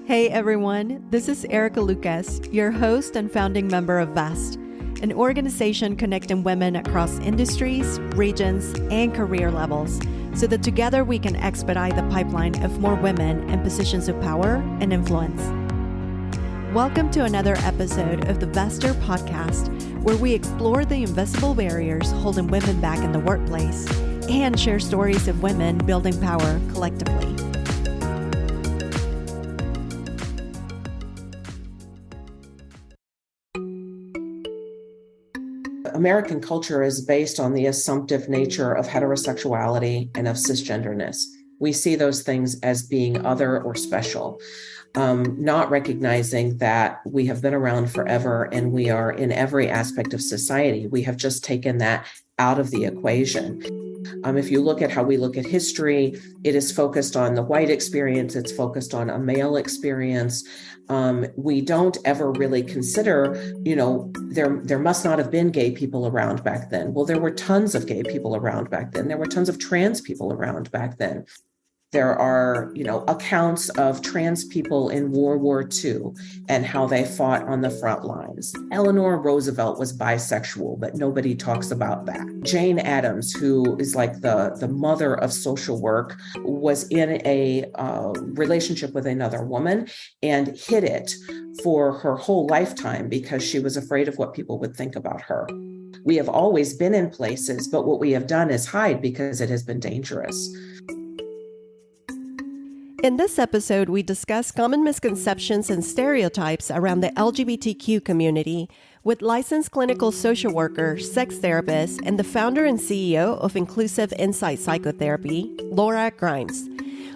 Hey everyone, this is Erica Lucas, your host and founding member of VEST, an organization connecting women across industries, regions, and career levels, so that together we can expedite the pipeline of more women in positions of power and influence. Welcome to another episode of the Vester podcast, where we explore the invisible barriers holding women back in the workplace and share stories of women building power collectively. American culture is based on the assumptive nature of heterosexuality and of cisgenderness. We see those things as being other or special, not recognizing that we have been around forever and we are in every aspect of society. We have just taken that out of the equation. If you look at how we look at history, it is focused on the white experience. It's focused on a male experience. We don't ever really consider, there must not have been gay people around back then. Well, there were tons of gay people around back then. There were tons of trans people around back then. There are, accounts of trans people in World War II and how they fought on the front lines. Eleanor Roosevelt was bisexual, but nobody talks about that. Jane Addams, who is like the mother of social work, was in a relationship with another woman and hid it for her whole lifetime because she was afraid of what people would think about her. We have always been in places, but what we have done is hide because it has been dangerous. In this episode, we discuss common misconceptions and stereotypes around the LGBTQ community with licensed clinical social worker, sex therapist, and the founder and CEO of Inclusive Insight Psychotherapy, Laura Grimes.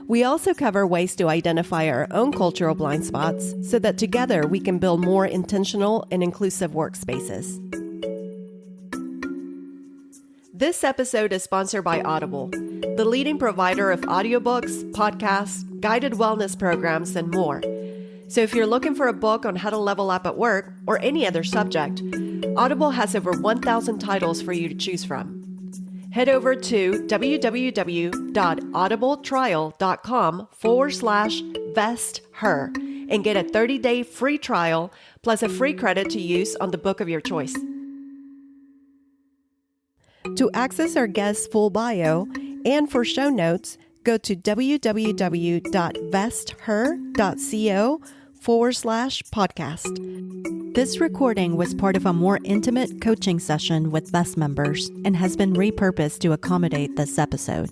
We also cover ways to identify our own cultural blind spots so that together we can build more intentional and inclusive workspaces. This episode is sponsored by Audible, the leading provider of audiobooks, podcasts, guided wellness programs, and more. So if you're looking for a book on how to level up at work or any other subject, Audible has over 1,000 titles for you to choose from. Head over to www.audibletrial.com/vesther and get a 30-day free trial plus a free credit to use on the book of your choice. To access our guest's full bio and for show notes, go to www.vesther.co/podcast. This recording was part of a more intimate coaching session with VEST members and has been repurposed to accommodate this episode.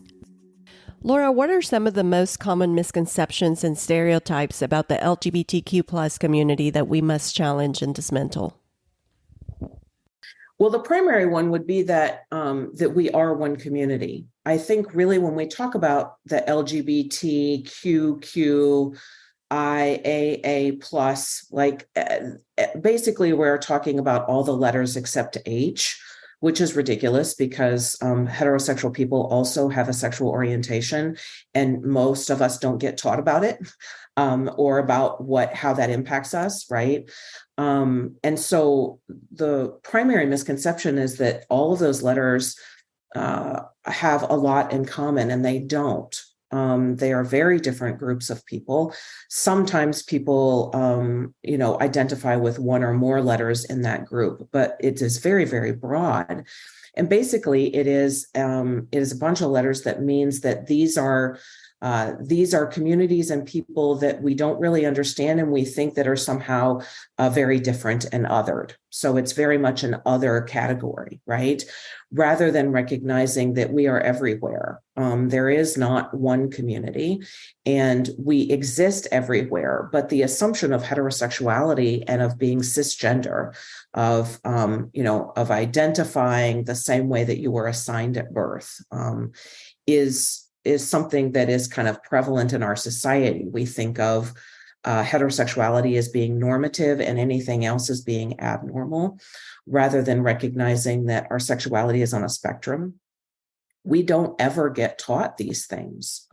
Laura, what are some of the most common misconceptions and stereotypes about the LGBTQ plus community that we must challenge and dismantle? Well, the primary one would be that we are one community. I think really when we talk about the LGBTQIAA plus, basically we're talking about all the letters except H, which is ridiculous because heterosexual people also have a sexual orientation, and most of us don't get taught about it or about how that impacts us, right? And so the primary misconception is that all of those letters have a lot in common, and they don't. They are very different groups of people. Sometimes people, identify with one or more letters in that group, but it is very, very broad. And basically, it is a bunch of letters that means that these are communities and people that we don't really understand and we think that are somehow very different and othered. So it's very much an other category, right? Rather than recognizing that we are everywhere. There is not one community and we exist everywhere, but the assumption of heterosexuality and of being cisgender, of identifying the same way that you were assigned at birth, is something that is kind of prevalent in our society. We think of heterosexuality as being normative and anything else as being abnormal, rather than recognizing that our sexuality is on a spectrum. We don't ever get taught these things.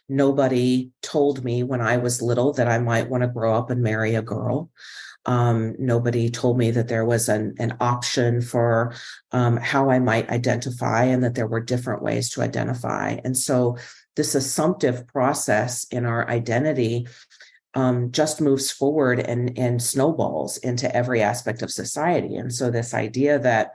Nobody told me when I was little that I might want to grow up and marry a girl. Nobody told me that there was an option for how I might identify and that there were different ways to identify. And so this assumptive process in our identity just moves forward and snowballs into every aspect of society. And so this idea that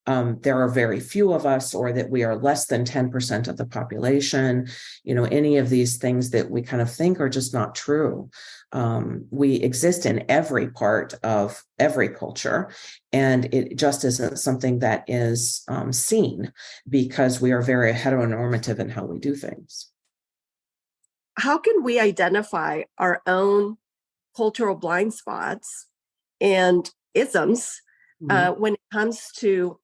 there are very few of us, or that we are less than 10% of the population, any of these things that we kind of think are just not true. We exist in every part of every culture, and it just isn't something that is seen, because we are very heteronormative in how we do things. How can we identify our own cultural blind spots and isms when it comes to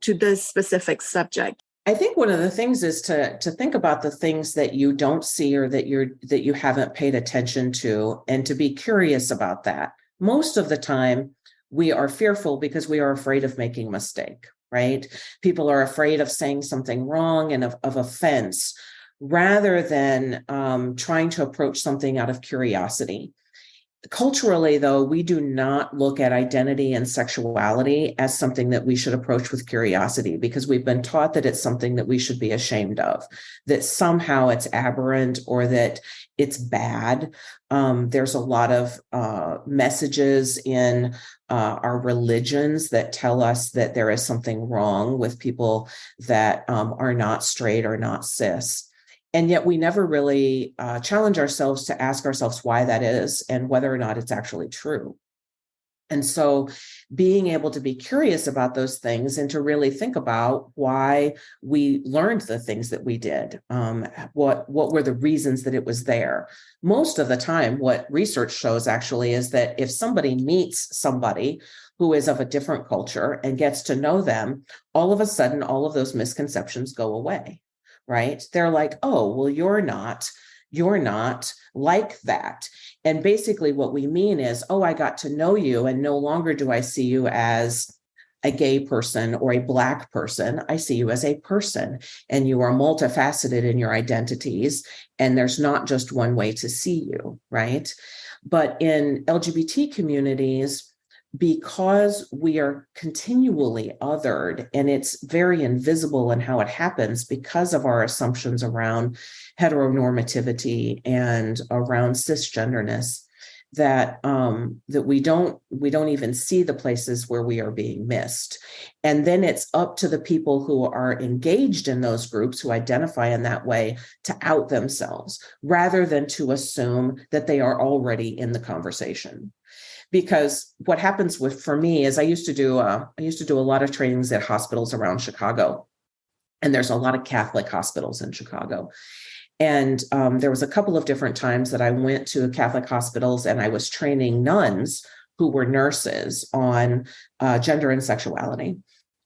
this specific subject? I think one of the things is to think about the things that you don't see, or that you haven't paid attention to, and to be curious about that. Most of the time, we are fearful because we are afraid of making a mistake, right? People are afraid of saying something wrong and of offense, rather than trying to approach something out of curiosity. Culturally, though, we do not look at identity and sexuality as something that we should approach with curiosity, because we've been taught that it's something that we should be ashamed of, that somehow it's aberrant, or that it's bad. There's a lot of messages in our religions that tell us that there is something wrong with people that are not straight or not cis. And yet we never really challenge ourselves to ask ourselves why that is, and whether or not it's actually true. And so being able to be curious about those things, and to really think about why we learned the things that we did, what were the reasons that it was there. Most of the time, what research shows actually is that if somebody meets somebody who is of a different culture and gets to know them, all of a sudden, all of those misconceptions go away. Right? They're like, oh, well, you're not like that. And basically what we mean is, oh, I got to know you, and no longer do I see you as a gay person or a Black person. I see you as a person, and you are multifaceted in your identities, and there's not just one way to see you, right? But in LGBT communities, because we are continually othered, and it's very invisible in how it happens, because of our assumptions around heteronormativity and around cisgenderness, that we don't even see the places where we are being missed. And then it's up to the people who are engaged in those groups, who identify in that way, to out themselves, rather than to assume that they are already in the conversation. Because what happens for me is I used to do a lot of trainings at hospitals around Chicago, and there's a lot of Catholic hospitals in Chicago. And there was a couple of different times that I went to Catholic hospitals, and I was training nuns who were nurses on gender and sexuality.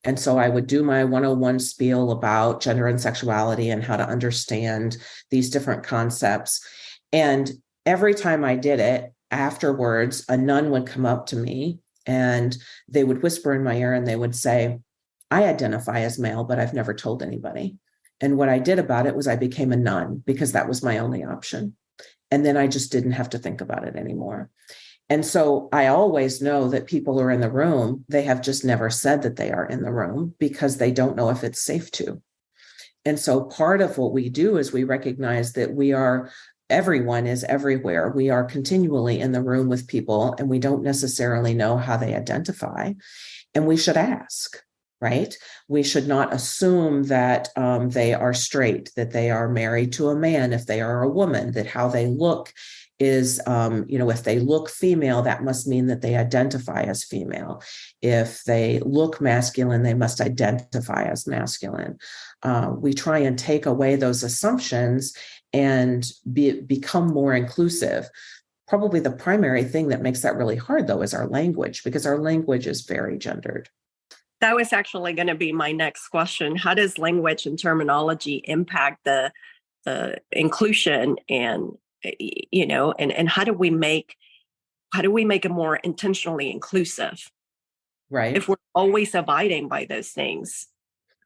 And so I would do my 101 spiel about gender and sexuality and how to understand these different concepts. And every time I did it, afterwards, a nun would come up to me, and they would whisper in my ear, and they would say, I identify as male, but I've never told anybody. And what I did about it was I became a nun, because that was my only option. And then I just didn't have to think about it anymore. And so I always know that people are in the room. They have just never said that they are in the room, because they don't know if it's safe to. And so part of what we do is we recognize that everyone is everywhere. We are continually in the room with people, and we don't necessarily know how they identify. And we should ask, right? We should not assume that they are straight, that they are married to a man if they are a woman, that how they look is, if they look female, that must mean that they identify as female. If they look masculine, they must identify as masculine. We try and take away those assumptions and become more inclusive. Probably the primary thing that makes that really hard, though, is our language, because our language is very gendered. That was actually going to be my next question. How does language and terminology impact the inclusion, and and how do we make it more intentionally inclusive? Right. If we're always abiding by those things.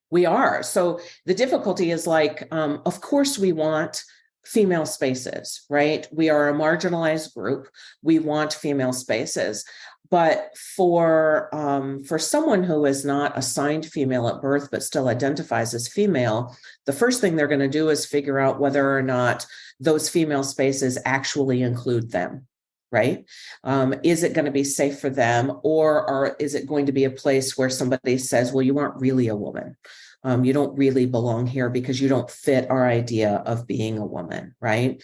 We are. So the difficulty is of course we want female spaces, right? We are a marginalized group. We want female spaces. But for someone who is not assigned female at birth, but still identifies as female, the first thing they're going to do is figure out whether or not those female spaces actually include them, right? Is it going to be safe for them, or is it going to be a place where somebody says, well, you aren't really a woman? You don't really belong here because you don't fit our idea of being a woman, right?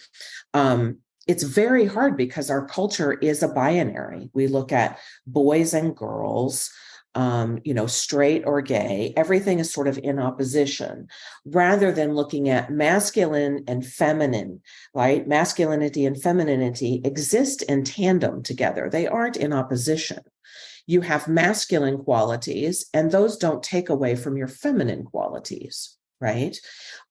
It's very hard because our culture is a binary. We look at boys and girls, straight or gay. Everything is sort of in opposition rather than looking at masculine and feminine, right? Masculinity and femininity exist in tandem together. They aren't in opposition. You have masculine qualities, and those don't take away from your feminine qualities, right?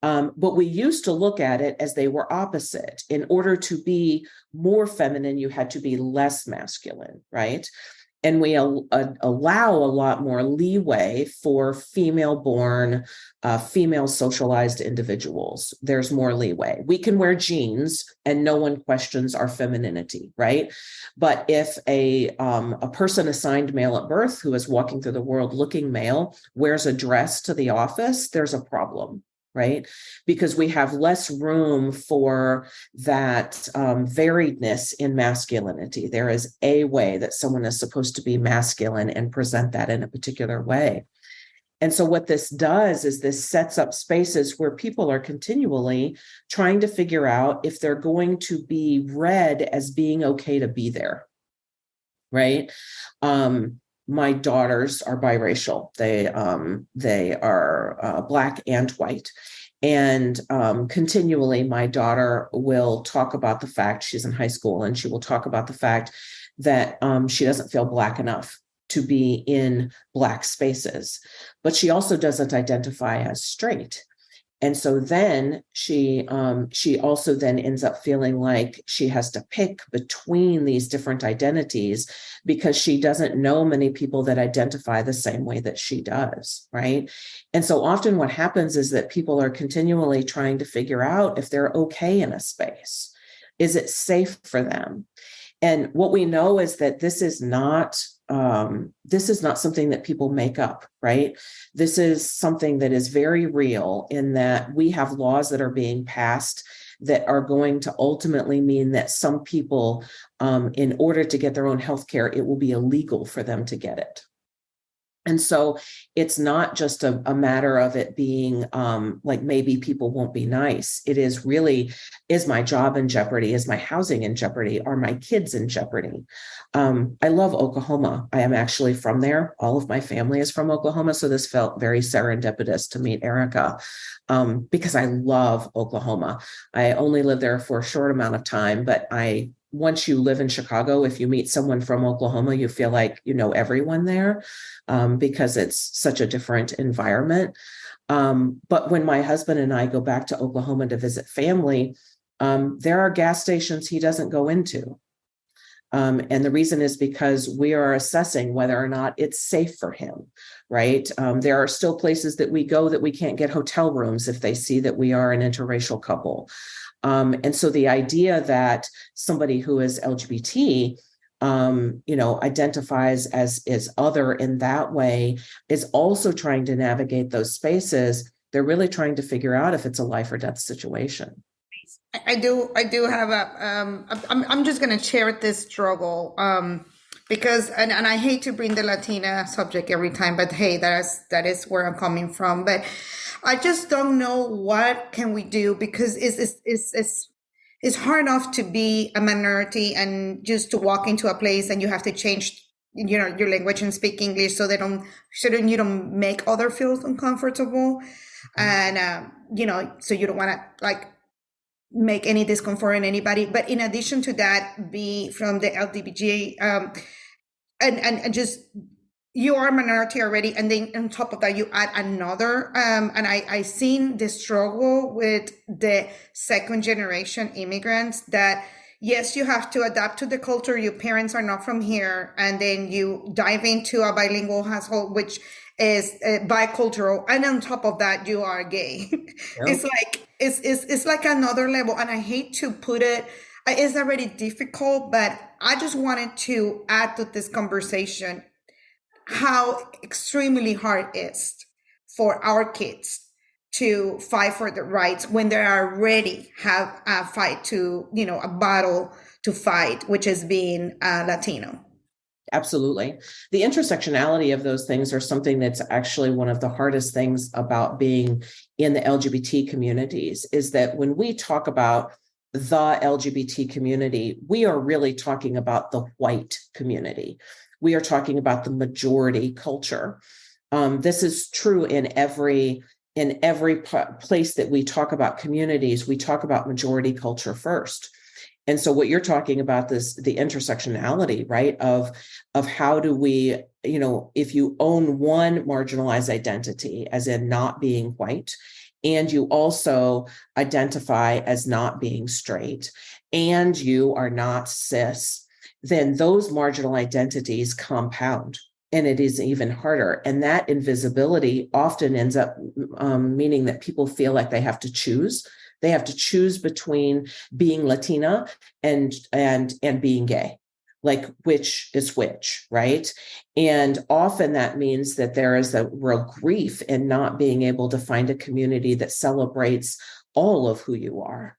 But we used to look at it as they were opposite. In order to be more feminine, you had to be less masculine, right? And we allow a lot more leeway for female-born, female socialized individuals. There's more leeway. We can wear jeans and no one questions our femininity, right? But if a person assigned male at birth who is walking through the world looking male wears a dress to the office, there's a problem, right? Because we have less room for that variedness in masculinity. There is a way that someone is supposed to be masculine and present that in a particular way. And so what this does is this sets up spaces where people are continually trying to figure out if they're going to be read as being okay to be there, right? My daughters are biracial. They are Black and white. And continually, my daughter will talk about the fact, she's in high school, and she will talk about the fact that she doesn't feel Black enough to be in Black spaces, but she also doesn't identify as straight. And so then she also then ends up feeling like she has to pick between these different identities because she doesn't know many people that identify the same way that she does, right? And so often what happens is that people are continually trying to figure out if they're okay in a space. Is it safe for them? And what we know is that this is not something that people make up, right? This is something that is very real in that we have laws that are being passed that are going to ultimately mean that some people, in order to get their own health care, it will be illegal for them to get it. And so it's not just a matter of it being like maybe people won't be nice. It is really, is my job in jeopardy? Is my housing in jeopardy? Are my kids in jeopardy? I love Oklahoma. I am actually from there. All of my family is from Oklahoma. So this felt very serendipitous to meet Erica because I love Oklahoma. I only lived there for a short amount of time, but once you live in Chicago, if you meet someone from Oklahoma, you feel like you know everyone there because it's such a different environment. But when my husband and I go back to Oklahoma to visit family, there are gas stations he doesn't go into. And the reason is because we are assessing whether or not it's safe for him, right? There are still places that we go that we can't get hotel rooms if they see that we are an interracial couple. And so the idea that somebody who is LGBT, identifies as is other in that way is also trying to navigate those spaces. They're really trying to figure out if it's a life or death situation. I do have I'm just going to share this struggle because, and I hate to bring the Latina subject every time, but hey, that is where I'm coming from. But I just don't know what can we do because it's hard enough to be a minority and just to walk into a place and you have to change, your language and speak English so you don't make other feel uncomfortable. And, so you don't want to make any discomfort in anybody. But in addition to that, be from the LGBTQ, and just, you are a minority already, and then on top of that, you add another. And I seen the struggle with the second generation immigrants that, yes, you have to adapt to the culture. Your parents are not from here. And then you dive into a bilingual household, which is bicultural, and on top of that, you are gay. It's Yep. like it's like another level, and I hate to put it. It's already difficult, but I just wanted to add to this conversation how extremely hard it is for our kids to fight for the rights when they already have a fight to, a battle to fight, which is being Latino. Absolutely. The intersectionality of those things are something that's actually one of the hardest things about being in the LGBT communities, is that when we talk about the LGBT community, we are really talking about the white community. We are talking about the majority culture. This is true in every place that we talk about communities. We talk about majority culture first. And so what you're talking about is the intersectionality, right? Of how do we, if you own one marginalized identity, as in not being white, and you also identify as not being straight, and you are not cis, then those marginal identities compound. And it is even harder. And that invisibility often ends up meaning that people feel like they have to choose. They have to choose between being Latina and being gay, like which is which, right? And often that means that there is a real grief in not being able to find a community that celebrates all of who you are.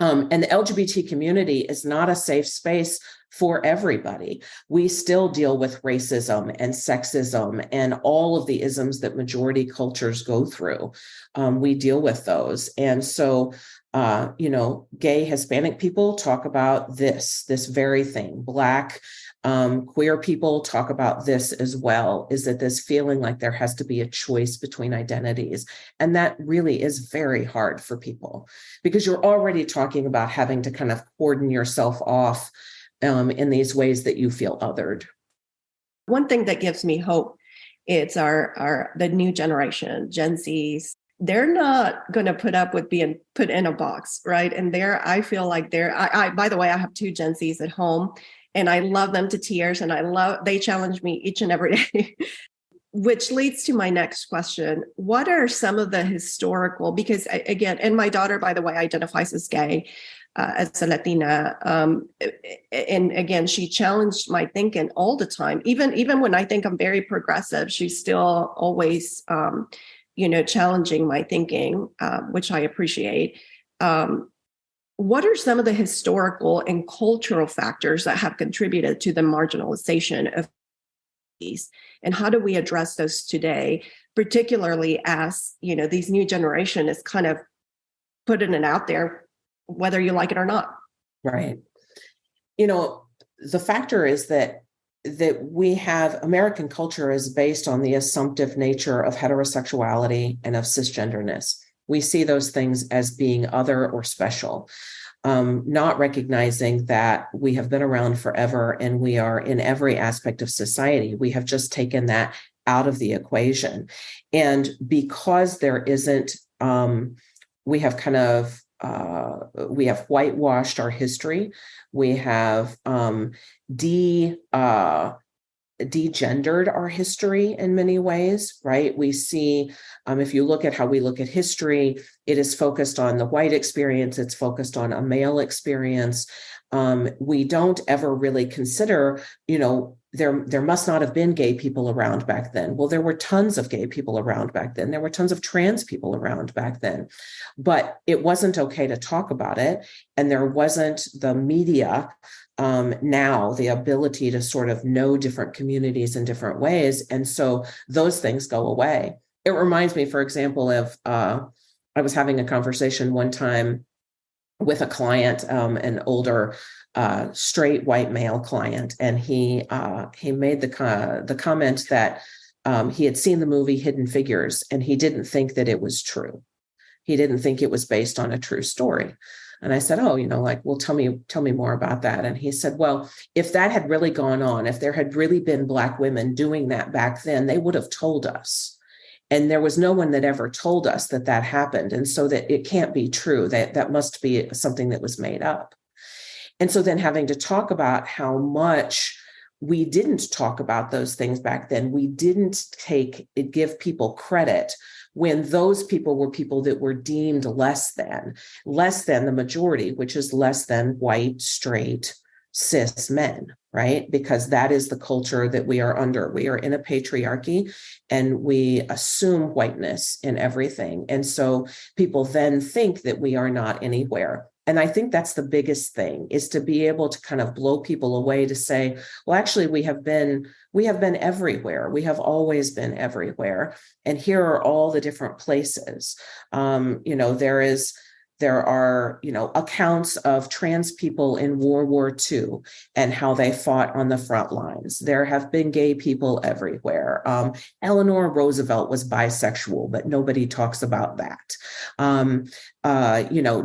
And the LGBT community is not a safe space for everybody. We still deal with racism and sexism and all of the isms that majority cultures go through. We deal with those. And so, gay Hispanic people talk about this very thing. Black, queer people talk about this as well, is that this feeling like there has to be a choice between identities. And that really is very hard for people, because you're already talking about having to kind of cordon yourself off in these ways that you feel othered. One thing that gives me hope, it's the new generation, Gen Zs. They're not going to put up with being put in a box, right? And I feel like by the way, I have 2 Gen Zs at home, and I love them to tears, and they challenge me each and every day. Which leads to my next question. What are some of the historical, because again, and my daughter, by the way, identifies as gay, as a Latina. And again, she challenged my thinking all the time. Even when I think I'm very progressive, she's still always, challenging my thinking, which I appreciate. What are some of the historical and cultural factors that have contributed to the marginalization of these? And how do we address those today, particularly as, these new generation is kind of putting it out there, whether you like it or not? Right. The factor is that we have American culture is based on the assumptive nature of heterosexuality and of cisgenderness. We see those things as being other or special, not recognizing that we have been around forever and we are in every aspect of society. We have just taken that out of the equation. And because there isn't, we have kind of, we have whitewashed our history. We have degendered our history in many ways, right? We see, if you look at how we look at history, it is focused on the white experience. It's focused on a male experience. We don't ever really consider, there must not have been gay people around back then. Well, there were tons of gay people around back then. There were tons of trans people around back then, but it wasn't okay to talk about it. And there wasn't the media, now the ability to sort of know different communities in different ways. And so those things go away. It reminds me, for example, of, I was having a conversation one time with a client, an older straight white male client, and he made the comment that he had seen the movie Hidden Figures, and he didn't think that it was true. He didn't think it was based on a true story. And I said, oh, well, tell me more about that. And he said, well, if that had really gone on, if there had really been Black women doing that back then, they would have told us. And there was no one that ever told us that happened. And so that it can't be true, that must be something that was made up. And so then having to talk about how much we didn't talk about those things back then. We didn't give people credit when those people were people that were deemed less than the majority, which is less than white, straight, cis men, right? Because that is the culture that we are under. We are in a patriarchy and we assume whiteness in everything. And so people then think that we are not anywhere. And I think that's the biggest thing, is to be able to kind of blow people away to say, well, actually, we have been everywhere. We have always been everywhere. And here are all the different places. There are accounts of trans people in World War II and how they fought on the front lines. There have been gay people everywhere. Eleanor Roosevelt was bisexual, but nobody talks about that.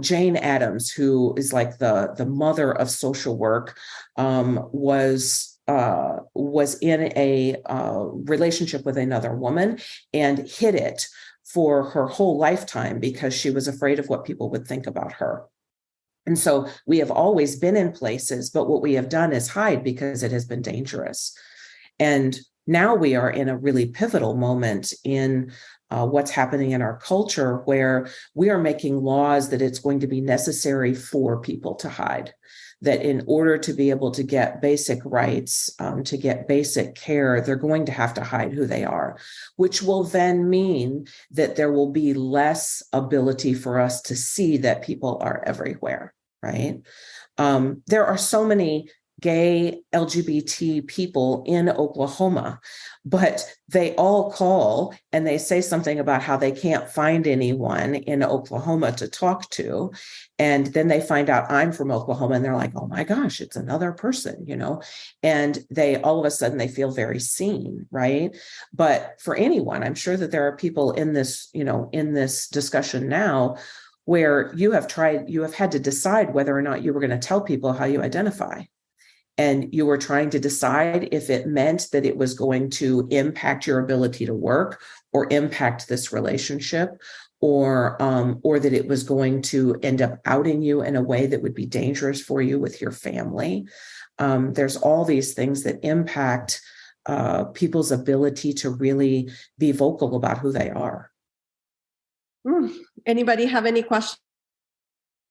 Jane Addams, who is like the mother of social work, was in a relationship with another woman and hid it for her whole lifetime because she was afraid of what people would think about her. And so we have always been in places, but what we have done is hide because it has been dangerous. And now we are in a really pivotal moment in what's happening in our culture, where we are making laws that it's going to be necessary for people to hide. That in order to be able to get basic rights, to get basic care, they're going to have to hide who they are, which will then mean that there will be less ability for us to see that people are everywhere, right? There are so many gay LGBT people in Oklahoma, but they all call and they say something about how they can't find anyone in Oklahoma to talk to. And then they find out I'm from Oklahoma and they're like, oh my gosh, it's another person, and they all of a sudden they feel very seen, right? But for anyone, I'm sure that there are people in this, in this discussion now where you have had to decide whether or not you were going to tell people how you identify. And you were trying to decide if it meant that it was going to impact your ability to work or impact this relationship, or that it was going to end up outing you in a way that would be dangerous for you with your family. There's all these things that impact people's ability to really be vocal about who they are. Anybody have any questions?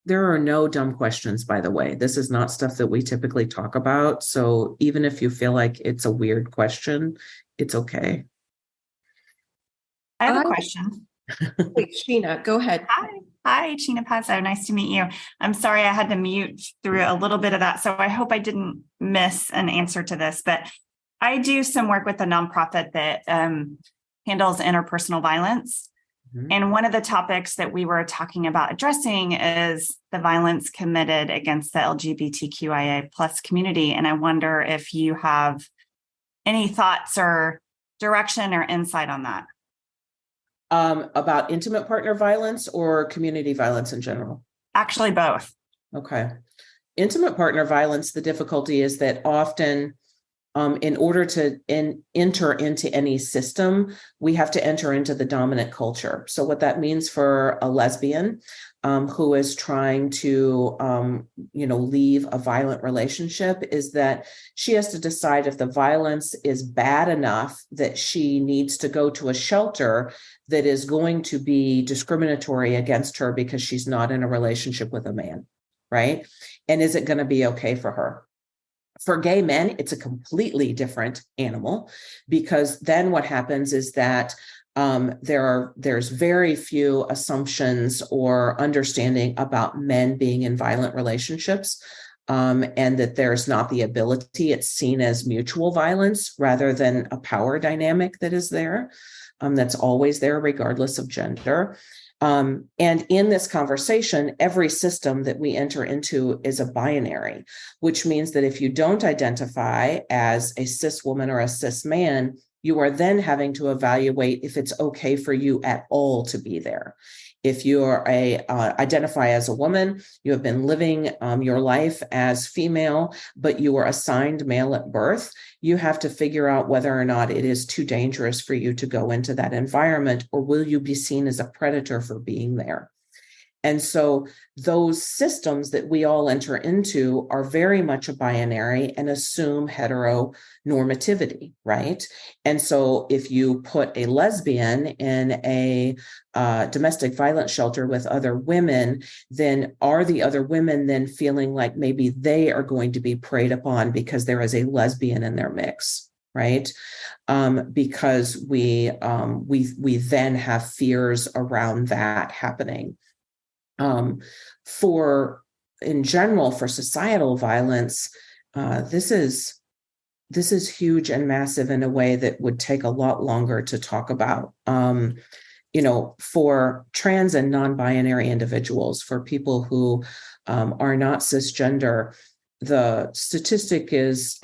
There are no dumb questions, by the way. This is not stuff that we typically talk about. So even if you feel like it's a weird question, it's okay. I have a question. Wait, Sheena, go ahead. Hi, Sheena Pazzo. Nice to meet you. I'm sorry I had to mute through a little bit of that, so I hope I didn't miss an answer to this. But I do some work with a nonprofit that handles interpersonal violence. And one of the topics that we were talking about addressing is the violence committed against the LGBTQIA plus community. And I wonder if you have any thoughts or direction or insight on that. About intimate partner violence or community violence in general? Actually, both. Okay. Intimate partner violence, the difficulty is that often in order to enter into any system, we have to enter into the dominant culture. So what that means for a lesbian who is trying to, leave a violent relationship is that she has to decide if the violence is bad enough that she needs to go to a shelter that is going to be discriminatory against her because she's not in a relationship with a man, right? And is it going to be okay for her? For gay men, it's a completely different animal, because then what happens is that there's very few assumptions or understanding about men being in violent relationships, and that there's not the ability. It's seen as mutual violence rather than a power dynamic that is there, that's always there regardless of gender. And in this conversation, every system that we enter into is a binary, which means that if you don't identify as a cis woman or a cis man, you are then having to evaluate if it's okay for you at all to be there. If you are identify as a woman, you have been living your life as female, but you were assigned male at birth, you have to figure out whether or not it is too dangerous for you to go into that environment, or will you be seen as a predator for being there? And so those systems that we all enter into are very much a binary and assume heteronormativity, right? And so if you put a lesbian in a domestic violence shelter with other women, then are the other women then feeling like maybe they are going to be preyed upon because there is a lesbian in their mix, right? Because we then have fears around that happening. In general, for societal violence, this is huge and massive in a way that would take a lot longer to talk about. For trans and non-binary individuals, for people who are not cisgender, the statistic is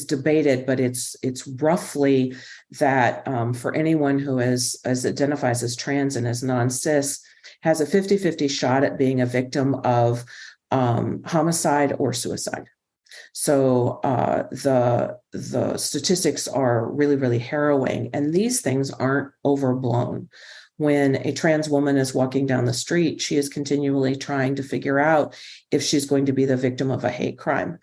debated, but it's roughly that for anyone who identifies as trans and is non-cis, has a 50-50 shot at being a victim of homicide or suicide. So the statistics are really, really harrowing, and these things aren't overblown. When a trans woman is walking down the street, she is continually trying to figure out if she's going to be the victim of a hate crime.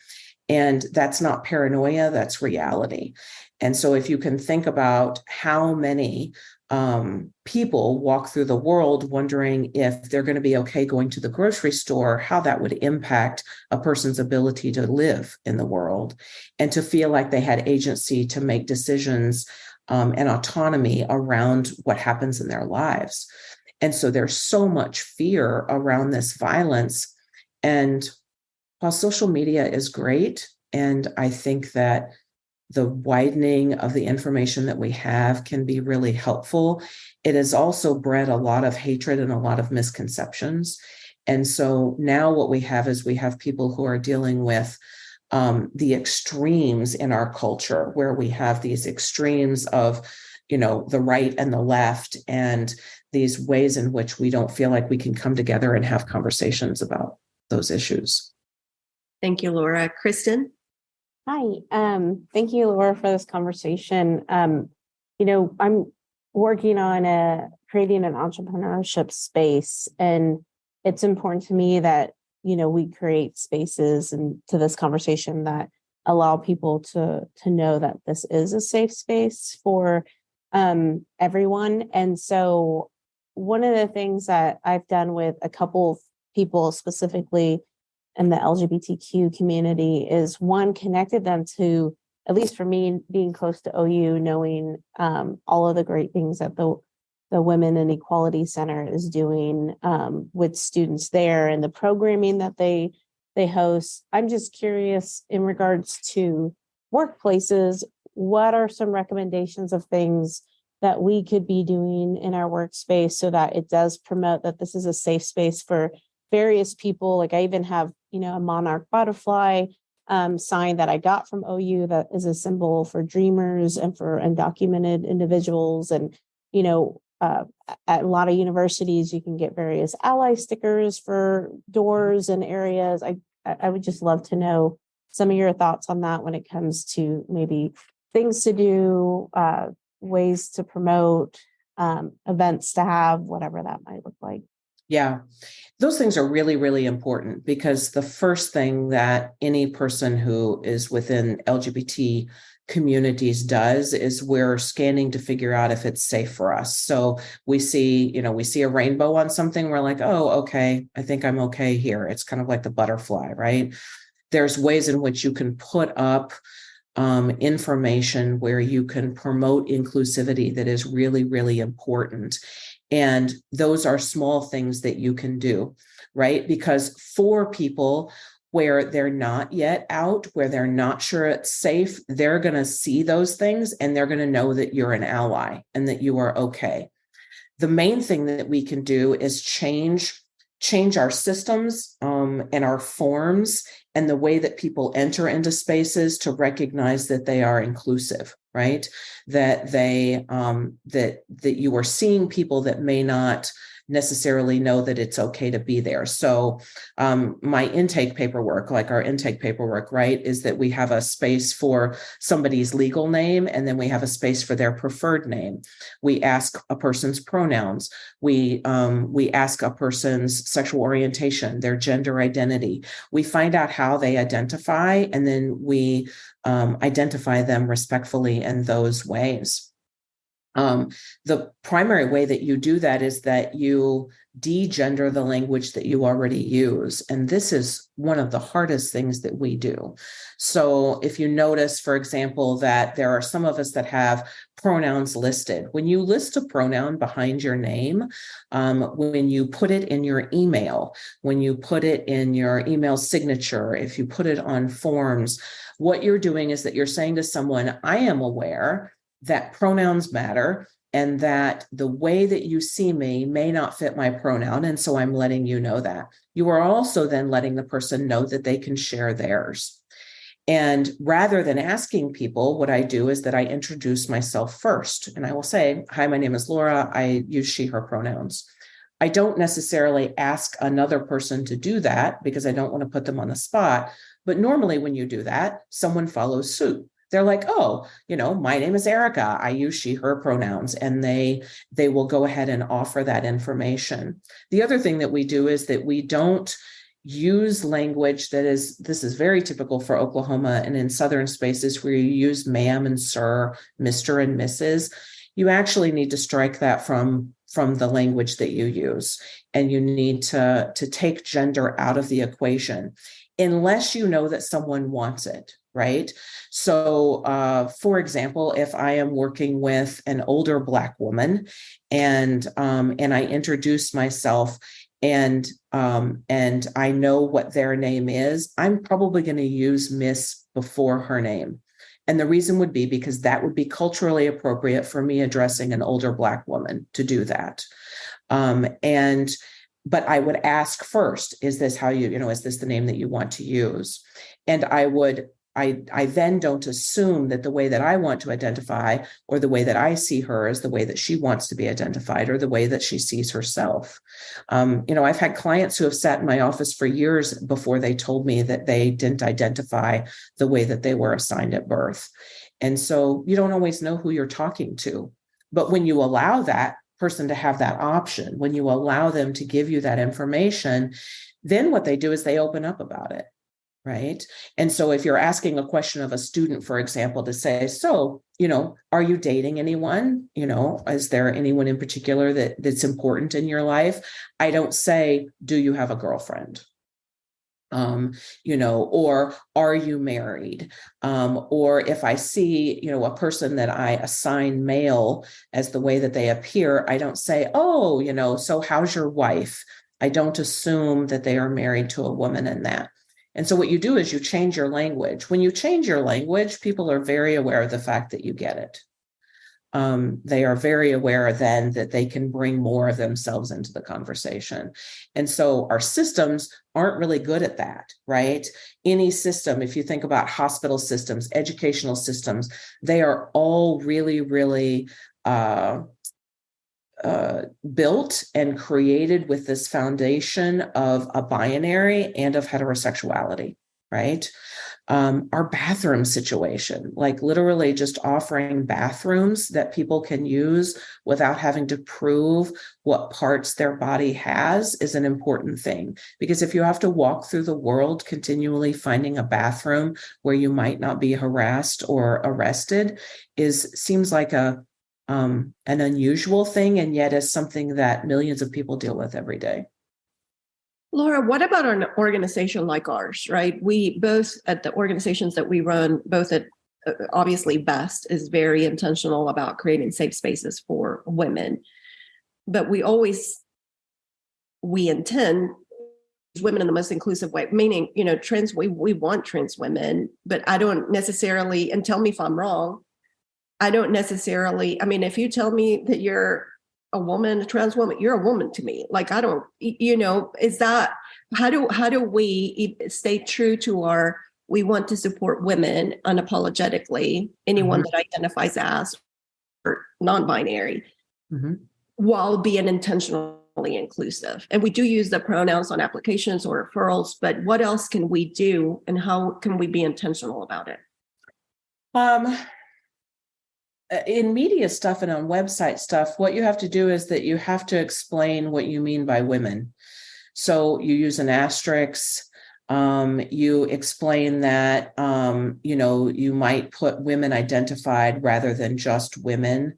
And that's not paranoia, that's reality. And so if you can think about how many people walk through the world wondering if they're going to be okay going to the grocery store, how that would impact a person's ability to live in the world and to feel like they had agency to make decisions and autonomy around what happens in their lives. And so there's so much fear around this violence. And while social media is great, and I think that the widening of the information that we have can be really helpful, it has also bred a lot of hatred and a lot of misconceptions. And so now what we have is we have people who are dealing with the extremes in our culture, where we have these extremes of, the right and the left, and these ways in which we don't feel like we can come together and have conversations about those issues. Thank you, Laura. Kristen? Hi. Thank you, Laura, for this conversation. I'm working on creating an entrepreneurship space, and it's important to me that, we create spaces and to this conversation that allow people to know that this is a safe space for everyone. And so one of the things that I've done with a couple of people specifically in the LGBTQ community is, one, connected them to, at least for me, being close to OU, knowing all of the great things that the Women and Equality Center is doing with students there and the programming that they host. I'm just curious, in regards to workplaces, what are some recommendations of things that we could be doing in our workspace so that it does promote that this is a safe space for various people? Like, I even have, a monarch butterfly sign that I got from OU that is a symbol for dreamers and for undocumented individuals. And, at a lot of universities, you can get various ally stickers for doors and areas. I would just love to know some of your thoughts on that when it comes to maybe things to do, ways to promote, events to have, whatever that might look like. Yeah, those things are really, really important, because the first thing that any person who is within LGBT communities does is we're scanning to figure out if it's safe for us. So we see a rainbow on something, we're like, oh, okay, I think I'm okay here. It's kind of like the butterfly, right? There's ways in which you can put up information where you can promote inclusivity that is really, really important. And those are small things that you can do, right? Because for people where they're not yet out, where they're not sure it's safe, they're going to see those things and they're going to know that you're an ally and that you are okay. The main thing that we can do is change our systems and our forms and the way that people enter into spaces to recognize that they are inclusive, right? That they that you are seeing people that may not necessarily know that it's okay to be there. So my intake paperwork, like our intake paperwork, right, is that we have a space for somebody's legal name, and then we have a space for their preferred name. We ask a person's pronouns. We ask a person's sexual orientation, their gender identity. We find out how they identify, and then we identify them respectfully in those ways. The primary way that you do that is that you degender the language that you already use. And this is one of the hardest things that we do. So if you notice, for example, that there are some of us that have pronouns listed, when you list a pronoun behind your name, when you put it in your email, when you put it in your email signature, if you put it on forms, what you're doing is that you're saying to someone, I am aware that pronouns matter and that the way that you see me may not fit my pronoun. And so I'm letting you know that. You are also then letting the person know that they can share theirs. And rather than asking people, what I do is that I introduce myself first. And I will say, hi, my name is Laura. I use she, her pronouns. I don't necessarily ask another person to do that because I don't want to put them on the spot. But normally when you do that, someone follows suit. They're like, oh, my name is Erica. I use she, her pronouns, and they will go ahead and offer that information. The other thing that we do is that we don't use language this is very typical for Oklahoma and in Southern spaces where you use ma'am and sir, Mr. and Mrs. You actually need to strike that from the language that you use. And you need to take gender out of the equation, unless you know that someone wants it. Right. So, for example, if I am working with an older Black woman and I introduce myself and I know what their name is, I'm probably going to use Miss before her name. And the reason would be because that would be culturally appropriate for me addressing an older Black woman to do that. But I would ask first, is this how is this the name that you want to use? And I then don't assume that the way that I want to identify or the way that I see her is the way that she wants to be identified or the way that she sees herself. I've had clients who have sat in my office for years before they told me that they didn't identify the way that they were assigned at birth. And so you don't always know who you're talking to. But when you allow that person to have that option, when you allow them to give you that information, then what they do is they open up about it. Right. And so if you're asking a question of a student, for example, to say, so, are you dating anyone? Is there anyone in particular that's important in your life? I don't say, do you have a girlfriend? Or are you married? Or if I see, a person that I assign male as the way that they appear, I don't say, oh, so how's your wife? I don't assume that they are married to a woman in that. And so what you do is you change your language. When you change your language, people are very aware of the fact that you get it. They are very aware then that they can bring more of themselves into the conversation. And so our systems aren't really good at that, right? Any system, if you think about hospital systems, educational systems, they are all really, really built and created with this foundation of a binary and of heterosexuality, right? Our bathroom situation, like literally just offering bathrooms that people can use without having to prove what parts their body has, is an important thing. Because if you have to walk through the world continually finding a bathroom where you might not be harassed or arrested seems like an unusual thing, and yet is something that millions of people deal with every day. Laura, what about an organization like ours, right? We both, at the organizations that we run, both at obviously BEST is very intentional about creating safe spaces for women, but we intend women in the most inclusive way, meaning, trans, we want trans women, but I don't necessarily, and tell me if I'm wrong, I don't necessarily, if you tell me that you're a woman, a trans woman, you're a woman to me. Like, I don't, is that, how do we stay true to we want to support women unapologetically, anyone that identifies as or non-binary, while being intentional inclusive? And we do use the pronouns on applications or referrals, but what else can we do and how can we be intentional about it? In media stuff and on website stuff, what you have to do is that you have to explain what you mean by women. So you use an asterisk. You explain that, you might put women identified rather than just women,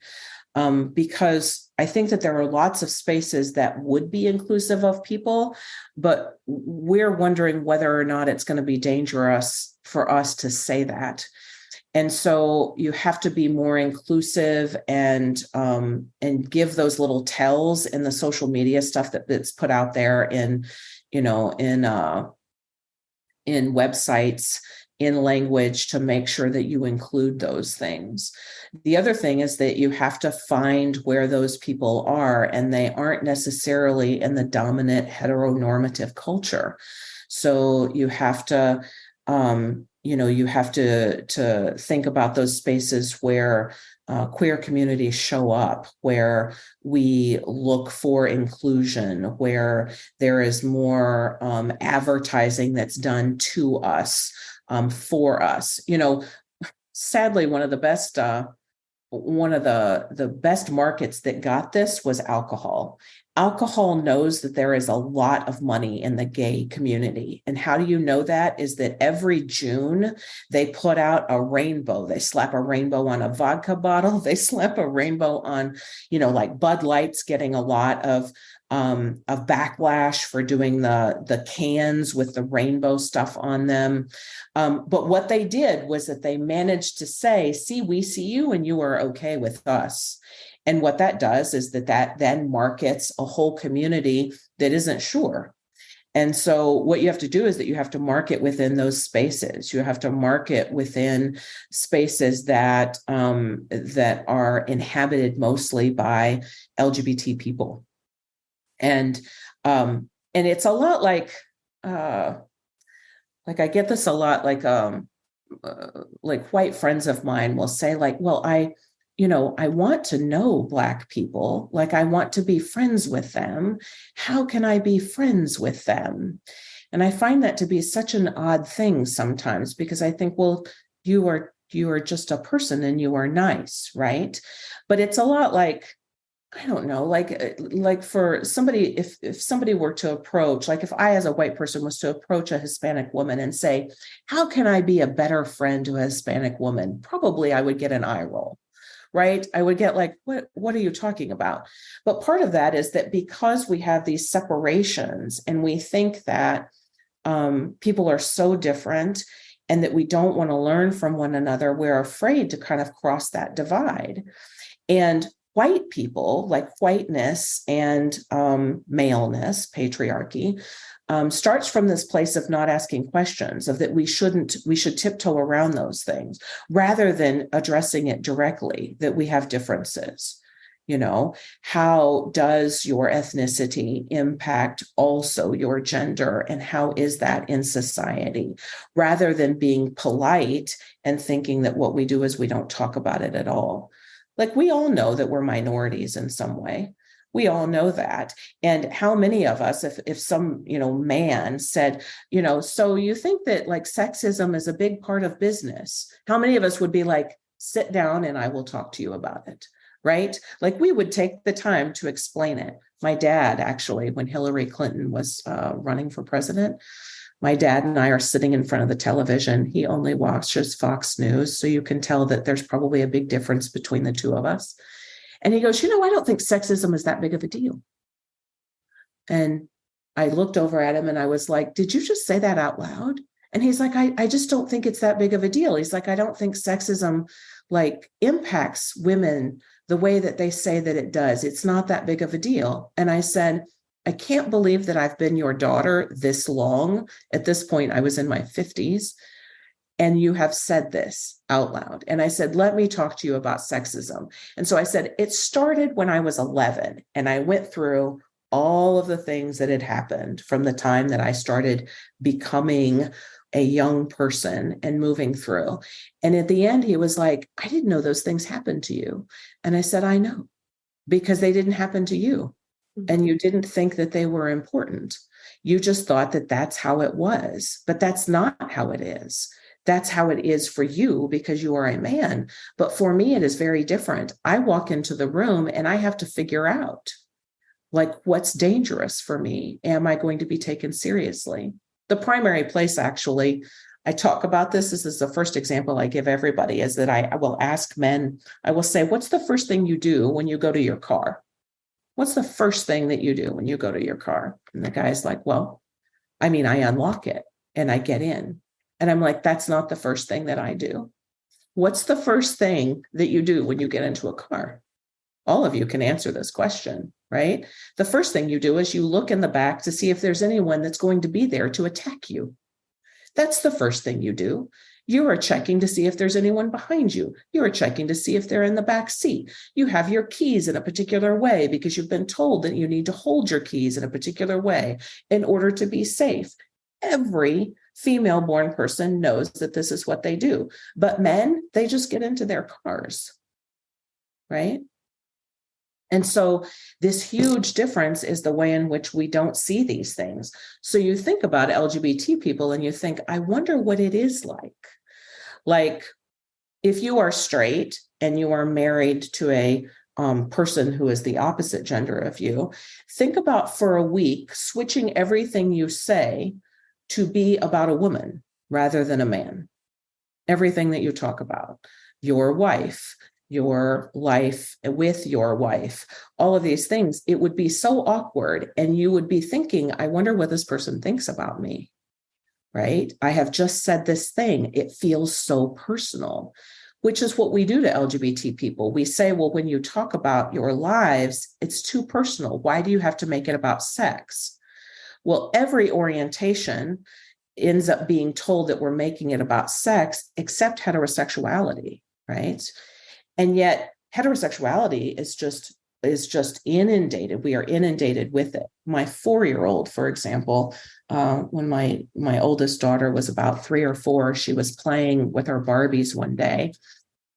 because I think that there are lots of spaces that would be inclusive of people, but we're wondering whether or not it's going to be dangerous for us to say that. And so you have to be more inclusive and give those little tells in the social media stuff that's put out there in websites, in language, to make sure that you include those things. The other thing is that you have to find where those people are, and they aren't necessarily in the dominant heteronormative culture. So you have to to think about those spaces where queer communities show up, where we look for inclusion, where there is more advertising that's done to us, for us. Sadly, one of the best markets that got this was alcohol. Alcohol knows that there is a lot of money in the gay community. And how do you know that? Is that every June they put out a rainbow. They slap a rainbow on a vodka bottle. They slap a rainbow on, like Bud Light's getting a lot of backlash for doing the cans with the rainbow stuff on them. But what they did was that they managed to say, see, we see you and you are okay with us. And what that does is that then markets a whole community that isn't sure. And so what you have to do is that you have to market within those spaces. You have to market within spaces that are inhabited mostly by LGBT people. And it's a lot like I get this a lot, like white friends of mine will say, like, well, I want to know Black people, like I want to be friends with them. How can I be friends with them? And I find that to be such an odd thing sometimes, because I think, well, you are just a person and you are nice, right? But it's a lot like, I don't know, like for somebody, if somebody were to approach, like if I as a white person was to approach a Hispanic woman and say, how can I be a better friend to a Hispanic woman? Probably I would get an eye roll. Right? I would get like, what are you talking about? But part of that is that because we have these separations and we think that people are so different and that we don't want to learn from one another, we're afraid to kind of cross that divide. And white people, like whiteness and maleness, patriarchy, starts from this place of not asking questions, of that we should tiptoe around those things rather than addressing it directly, that we have differences. How does your ethnicity impact also your gender, and how is that in society, rather than being polite and thinking that what we do is we don't talk about it at all. Like, we all know that we're minorities in some way. We all know that. And how many of us, if some, man said, so you think that like sexism is a big part of business, how many of us would be like, sit down and I will talk to you about it, right? Like, we would take the time to explain it. My dad, actually, when Hillary Clinton was running for president, my dad and I are sitting in front of the television. He only watches Fox News, so you can tell that there's probably a big difference between the two of us. And he goes, I don't think sexism is that big of a deal. And I looked over at him and I was like, did you just say that out loud? And he's like, I just don't think it's that big of a deal. He's like, I don't think sexism like impacts women the way that they say that it does. It's not that big of a deal. And I said, I can't believe that I've been your daughter this long. At this point, I was in my 50s. And you have said this out loud. And I said, let me talk to you about sexism. And so I said, it started when I was 11. And I went through all of the things that had happened from the time that I started becoming a young person and moving through. And at the end, he was like, I didn't know those things happened to you. And I said, I know, because they didn't happen to you. and you didn't think that they were important. You just thought that that's how it was, but that's not how it is. That's how it is for you because you are a man. But for me, it is very different. I walk into the room and I have to figure out, like, what's dangerous for me? Am I going to be taken seriously? The primary place, actually, I talk about this is the first example I give everybody, is that I will ask men, I will say, what's the first thing you do when you go to your car? What's the first thing that you do when you go to your car? And the guy's like, well, I mean, I unlock it and I get in. And I'm like, that's not the first thing that I do. What's the first thing that you do when you get into a car? All of you can answer this question, right? The first thing you do is you look in the back to see if there's anyone that's going to be there to attack you. That's the first thing you do. You are checking to see if there's anyone behind you. You are checking to see if they're in the back seat. You have your keys in a particular way because you've been told that you need to hold your keys in a particular way in order to be safe. Every female-born person knows that this is what they do. But men, they just get into their cars, right? And so this huge difference is the way in which we don't see these things. So you think about LGBT people and you think, I wonder what it is like. Like, if you are straight and you are married to a person who is the opposite gender of you, think about for a week switching everything you say to be about a woman rather than a man. Everything that you talk about, your wife, your life with your wife, all of these things, it would be so awkward. And you would be thinking, I wonder what this person thinks about me, right? I have just said this thing. It feels so personal, which is what we do to LGBT people. We say, well, when you talk about your lives, it's too personal. Why do you have to make it about sex? Well, every orientation ends up being told that we're making it about sex, except heterosexuality, right? And yet heterosexuality is just inundated. We are inundated with it. My 4-year-old, for example, when my oldest daughter was about 3 or 4, she was playing with her Barbies one day,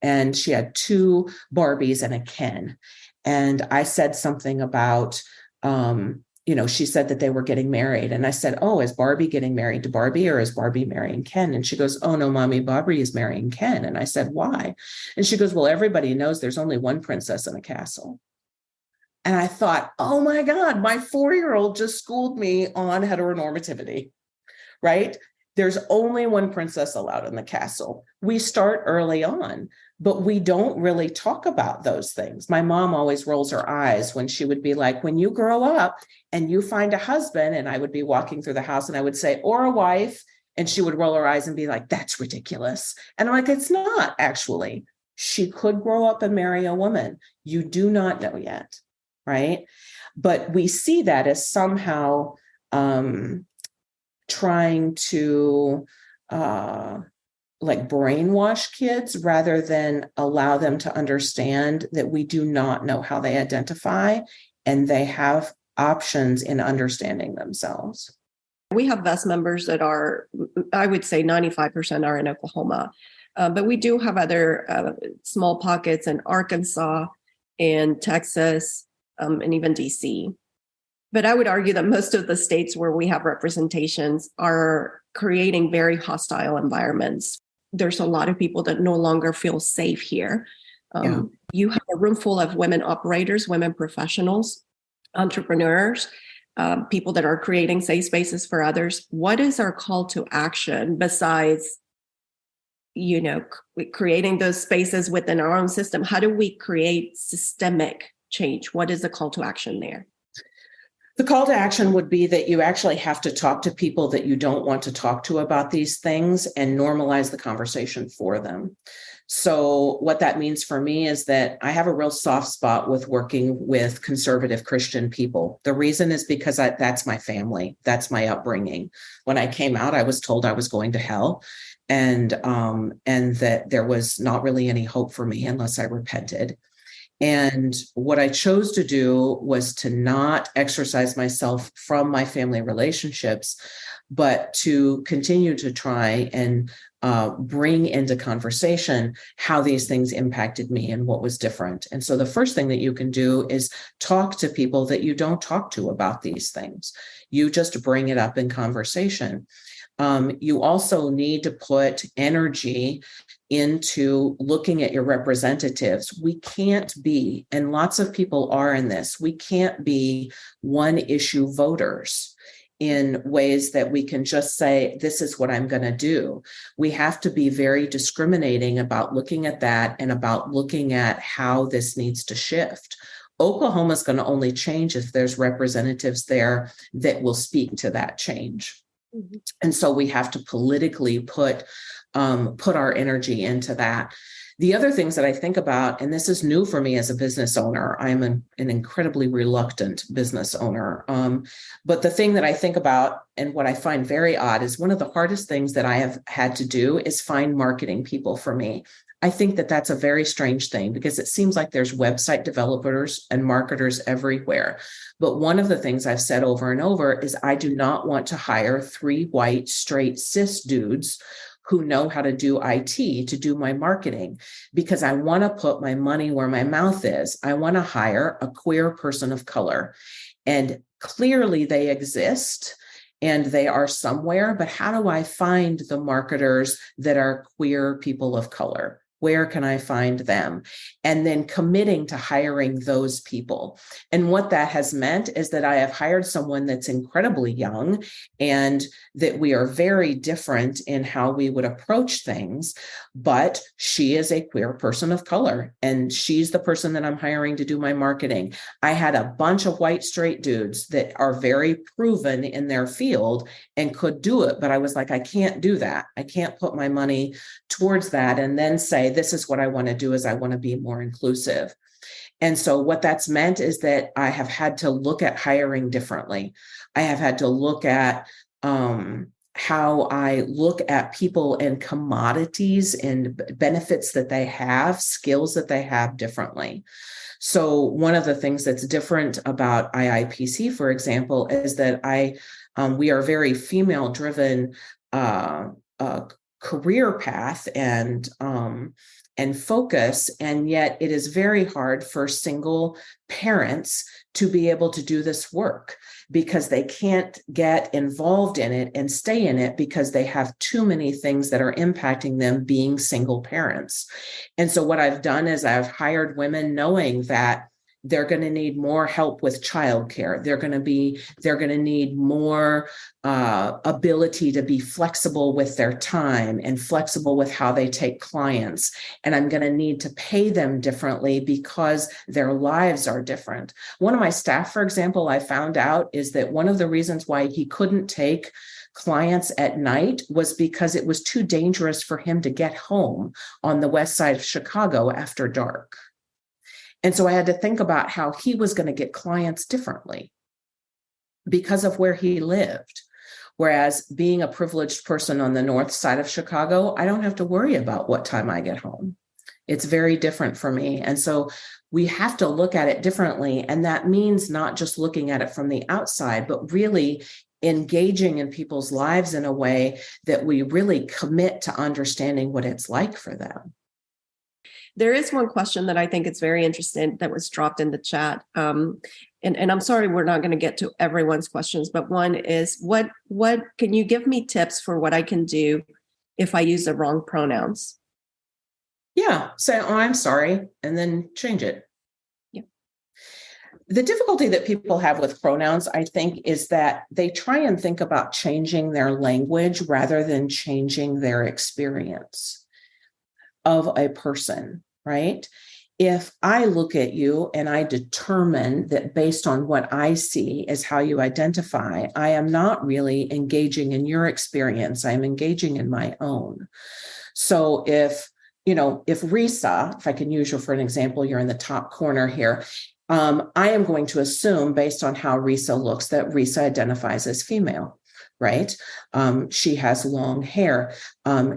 and she had 2 Barbies and a Ken. And I said something about, she said that they were getting married. And I said, oh, is Barbie getting married to Barbie, or is Barbie marrying Ken? And she goes, oh, no, Mommy, Barbie is marrying Ken. And I said, why? And she goes, well, everybody knows there's only one princess in a castle. And I thought, oh my God, my 4-year-old just schooled me on heteronormativity, right? There's only one princess allowed in the castle. We start early on, but we don't really talk about those things. My mom always rolls her eyes when she would be like, when you grow up and you find a husband, and I would be walking through the house and I would say, or a wife, and she would roll her eyes and be like, that's ridiculous. And I'm like, it's not actually. She could grow up and marry a woman. You do not know yet, right? But we see that as somehow trying to brainwash kids rather than allow them to understand that we do not know how they identify, and they have options in understanding themselves. We have VEST members that are, I would say 95% are in Oklahoma, but we do have other small pockets in Arkansas and Texas and even DC. But I would argue that most of the states where we have representations are creating very hostile environments. There's a lot of people that no longer feel safe here. You have a room full of women operators, women professionals, entrepreneurs, people that are creating safe spaces for others. What is our call to action besides, creating those spaces within our own system? How do we create systemic change? What is the call to action there? The call to action would be that you actually have to talk to people that you don't want to talk to about these things and normalize the conversation for them. So what that means for me is that I have a real soft spot with working with conservative Christian people. The reason is because that's my family. That's my upbringing. When I came out, I was told I was going to hell, and that there was not really any hope for me unless I repented. And what I chose to do was to not exercise myself from my family relationships, but to continue to try and bring into conversation how these things impacted me and what was different. And so the first thing that you can do is talk to people that you don't talk to about these things. You just bring it up in conversation. You also need to put energy into looking at your representatives. We can't be, and lots of people are in this, we can't be one issue voters in ways that we can just say, this is what I'm going to do. We have to be very discriminating about looking at that and about looking at how this needs to shift. Oklahoma is going to only change if there's representatives there that will speak to that change. Mm-hmm. And so we have to politically put our energy into that. The other things that I think about, and this is new for me as a business owner, I'm an incredibly reluctant business owner. But the thing that I think about and what I find very odd is one of the hardest things that I have had to do is find marketing people for me. I think that that's a very strange thing because it seems like there's website developers and marketers everywhere. But one of the things I've said over and over is I do not want to hire 3 white, straight, cis dudes who know how to do IT to do my marketing, because I want to put my money where my mouth is. I want to hire a queer person of color. And clearly they exist and they are somewhere, but how do I find the marketers that are queer people of color? Where can I find them? And then committing to hiring those people. And what that has meant is that I have hired someone that's incredibly young and that we are very different in how we would approach things, but she is a queer person of color and she's the person that I'm hiring to do my marketing. I had a bunch of white straight dudes that are very proven in their field and could do it, but I was like, I can't do that. I can't put my money towards that and then say, this is what I want to do, is I want to be more inclusive. And so what that's meant is that I have had to look at hiring differently. I have had to look at how I look at people and commodities and benefits that they have, skills that they have differently. So one of the things that's different about IIPC, for example, is that we are very female-driven career path and focus, and yet it is very hard for single parents to be able to do this work because they can't get involved in it and stay in it because they have too many things that are impacting them being single parents. And so what I've done is I've hired women knowing that they're going to need more help with childcare. They're going to need more ability to be flexible with their time and flexible with how they take clients. And I'm going to need to pay them differently because their lives are different. One of my staff, for example, I found out is that one of the reasons why he couldn't take clients at night was because it was too dangerous for him to get home on the west side of Chicago after dark. And so I had to think about how he was going to get clients differently because of where he lived. Whereas being a privileged person on the north side of Chicago, I don't have to worry about what time I get home. It's very different for me. And so we have to look at it differently. And that means not just looking at it from the outside, but really engaging in people's lives in a way that we really commit to understanding what it's like for them. There is one question that I think is very interesting that was dropped in the chat. And I'm sorry, we're not going to get to everyone's questions, but one is what can you give me tips for what I can do if I use the wrong pronouns? Yeah. Say, oh, I'm sorry, and then change it. Yeah. The difficulty that people have with pronouns, I think, is that they try and think about changing their language rather than changing their experience of a person, right? If I look at you and I determine that based on what I see is how you identify, I am not really engaging in your experience. I'm engaging in my own. So if Risa, if I can use you for an example, you're in the top corner here. I am going to assume based on how Risa looks that Risa identifies as female. Right? She has long hair.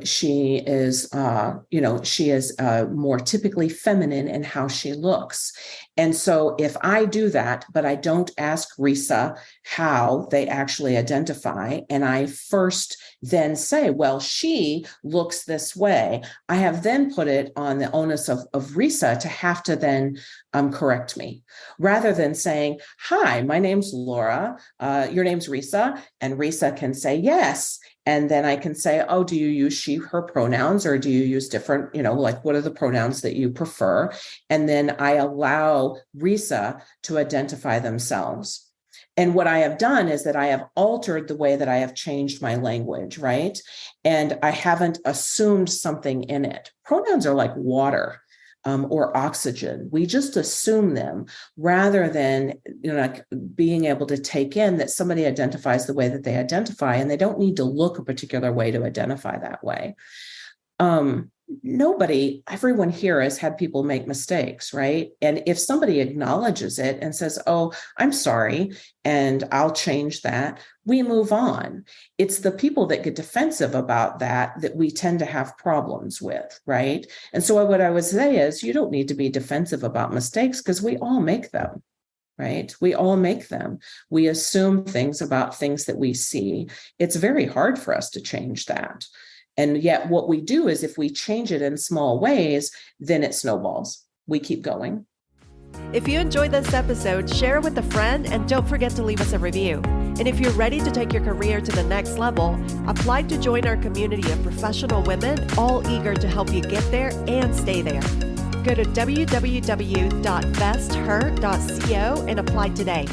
She is more typically feminine in how she looks. And so if I do that, but I don't ask Risa how they actually identify, and I first then say, well, she looks this way, I have then put it on the onus of Risa to have to then correct me, rather than saying, hi, my name's Laura, your name's Risa, and Risa can say yes. And then I can say, oh, do you use she, her pronouns, or do you use different, like what are the pronouns that you prefer? And then I allow Risa to identify themselves. And what I have done is that I have altered the way that I have changed my language, right? And I haven't assumed something in it. Pronouns are like water. Or oxygen. We just assume them rather than like being able to take in that somebody identifies the way that they identify, and they don't need to look a particular way to identify that way. Everyone here has had people make mistakes, right? And if somebody acknowledges it and says, oh, I'm sorry, and I'll change that, we move on. It's the people that get defensive about that we tend to have problems with, right? And so what I would say is you don't need to be defensive about mistakes, because we all make them. Right? We all make them. We assume things about things that we see. It's very hard for us to change that. And yet what we do is if we change it in small ways, then it snowballs. We keep going. If you enjoyed this episode, share it with a friend and don't forget to leave us a review. And if you're ready to take your career to the next level, apply to join our community of professional women, all eager to help you get there and stay there. Go to www.vesther.co and apply today.